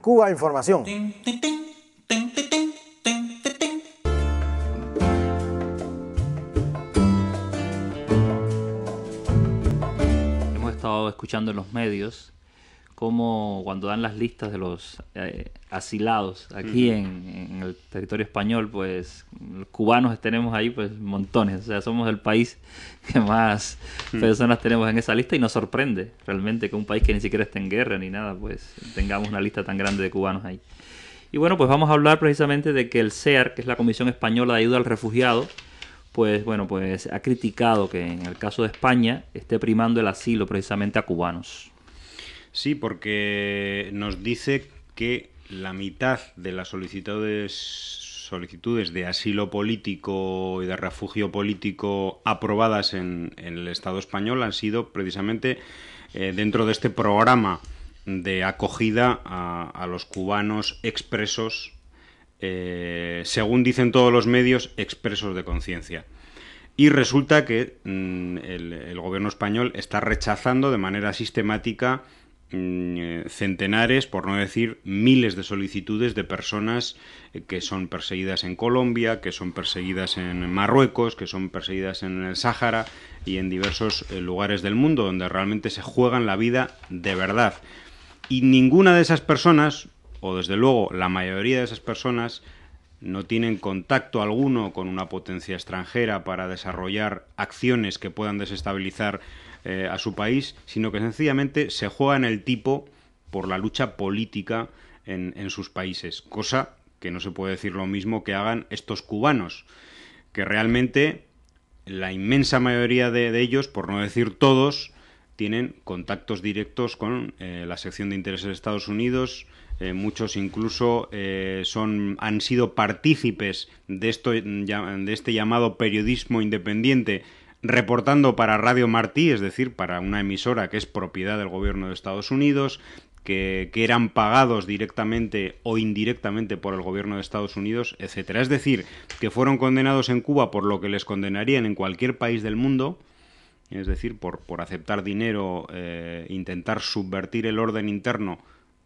Cuba Información. Hemos estado escuchando en los medios cómo cuando dan las listas de los asilados aquí en el territorio español, pues los cubanos tenemos ahí pues montones. O sea, somos el país que más personas tenemos en esa lista y nos sorprende realmente que un país que ni siquiera esté en guerra ni nada, pues tengamos una lista tan grande de cubanos ahí. Y bueno, pues vamos a hablar precisamente de que el CEAR, que es la Comisión Española de Ayuda al Refugiado, pues bueno, pues ha criticado que en el caso de España esté primando el asilo precisamente a cubanos. Sí, porque nos dice que la mitad de las solicitudes de asilo político y de refugio político aprobadas en el Estado español han sido precisamente dentro de este programa de acogida a los cubanos expresos, según dicen todos los medios, expresos de conciencia. Y resulta que el gobierno español está rechazando de manera sistemática centenares, por no decir miles de solicitudes de personas que son perseguidas en Colombia, que son perseguidas en Marruecos, que son perseguidas en el Sáhara y en diversos lugares del mundo donde realmente se juegan la vida de verdad. Y ninguna de esas personas, o desde luego la mayoría de esas personas, no tienen contacto alguno con una potencia extranjera para desarrollar acciones que puedan desestabilizar a su país, sino que sencillamente se juegan el tipo por la lucha política en sus países, cosa que no se puede decir lo mismo que hagan estos cubanos, que realmente la inmensa mayoría de ellos, por no decir todos, tienen contactos directos con la sección de intereses de Estados Unidos. Muchos incluso han sido partícipes de este llamado periodismo independiente, reportando para Radio Martí, es decir, para una emisora que es propiedad del gobierno de Estados Unidos, que eran pagados directamente o indirectamente por el gobierno de Estados Unidos, etcétera. Es decir, que fueron condenados en Cuba por lo que les condenarían en cualquier país del mundo, es decir, por aceptar dinero, intentar subvertir el orden interno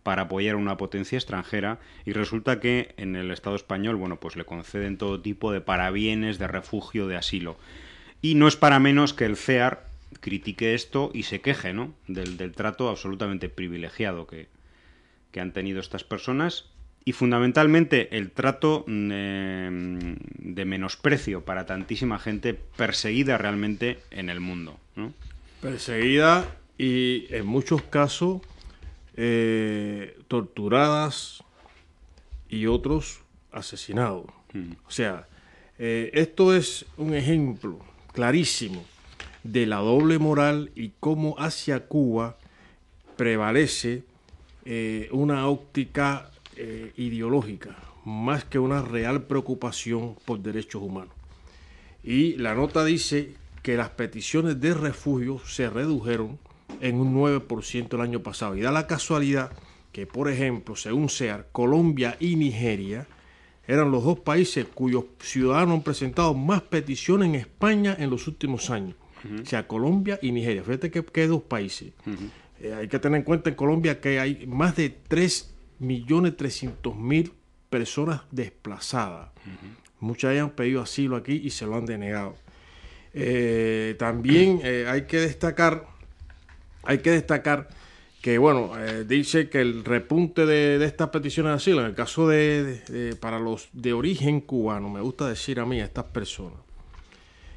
para apoyar a una potencia extranjera, y resulta que en el Estado español, bueno, pues le conceden todo tipo de parabienes, de refugio, de asilo. Y no es para menos que el CEAR critique esto y se queje, ¿no?, del trato absolutamente privilegiado que han tenido estas personas, y fundamentalmente el trato de menosprecio para tantísima gente perseguida realmente en el mundo, ¿no? Perseguida y en muchos casos torturadas y otros asesinados. O sea, esto es un ejemplo clarísimo de la doble moral y cómo hacia Cuba prevalece una óptica ideológica más que una real preocupación por derechos humanos. Y la nota dice que las peticiones de refugio se redujeron en un 9% el año pasado. Y da la casualidad que, por ejemplo, según CEAR, Colombia y Nigeria eran los dos países cuyos ciudadanos han presentado más peticiones en España en los últimos años. O sea, Colombia y Nigeria. Fíjate que dos países. Hay que tener en cuenta en Colombia que hay más de 3.300.000 personas desplazadas. Muchas de ellas han pedido asilo aquí y se lo han denegado. También hay que destacar que, bueno, dice que el repunte de estas peticiones de asilo, en el caso para los de origen cubano, me gusta decir a mí, a estas personas,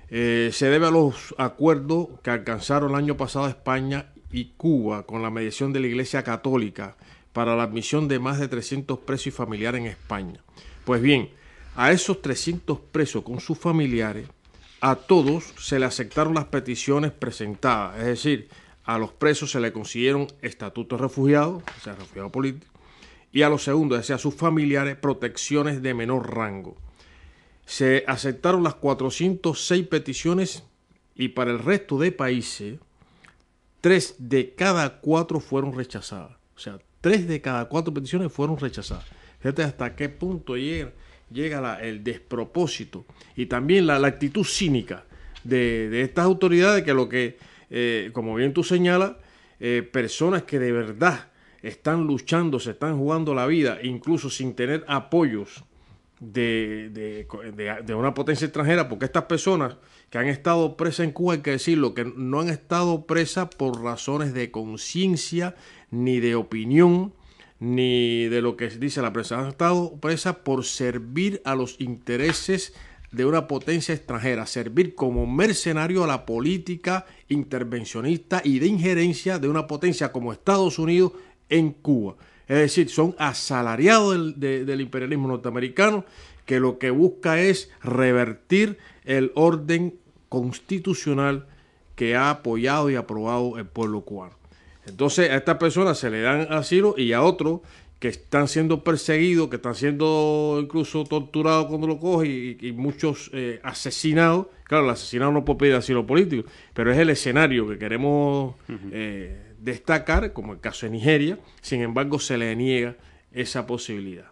se debe a los acuerdos que alcanzaron el año pasado España y Cuba con la mediación de la Iglesia Católica para la admisión de más de 300 presos y familiares en España. Pues bien, a esos 300 presos con sus familiares, a todos se le aceptaron las peticiones presentadas, es decir, a los presos se le consiguieron estatutos de refugiados, o sea, refugiados políticos, y a los segundos, es decir, a sus familiares, protecciones de menor rango. Se aceptaron las 406 peticiones y para el resto de países, 3 de cada 4 fueron rechazadas. O sea, 3 de cada 4 peticiones fueron rechazadas. Fíjate hasta qué punto llega el despropósito y también la actitud cínica de estas autoridades, que como bien tú señalas, personas que de verdad están luchando, se están jugando la vida, incluso sin tener apoyos de una potencia extranjera, porque estas personas que han estado presas en Cuba, hay que decirlo, que no han estado presas por razones de conciencia, ni de opinión, ni de lo que dice la prensa. Han estado presas por servir a los intereses de una potencia extranjera, servir como mercenario a la política intervencionista y de injerencia de una potencia como Estados Unidos en Cuba. Es decir, son asalariados del imperialismo norteamericano, que lo que busca es revertir el orden constitucional que ha apoyado y aprobado el pueblo cubano. Entonces a estas personas se le dan asilo, y a otros que están siendo perseguidos, que están siendo incluso torturados cuando lo cogen, y muchos asesinados. Claro, el asesinado no puede pedir asilo político, pero es el escenario que queremos destacar, como el caso de Nigeria. Sin embargo, se le niega esa posibilidad.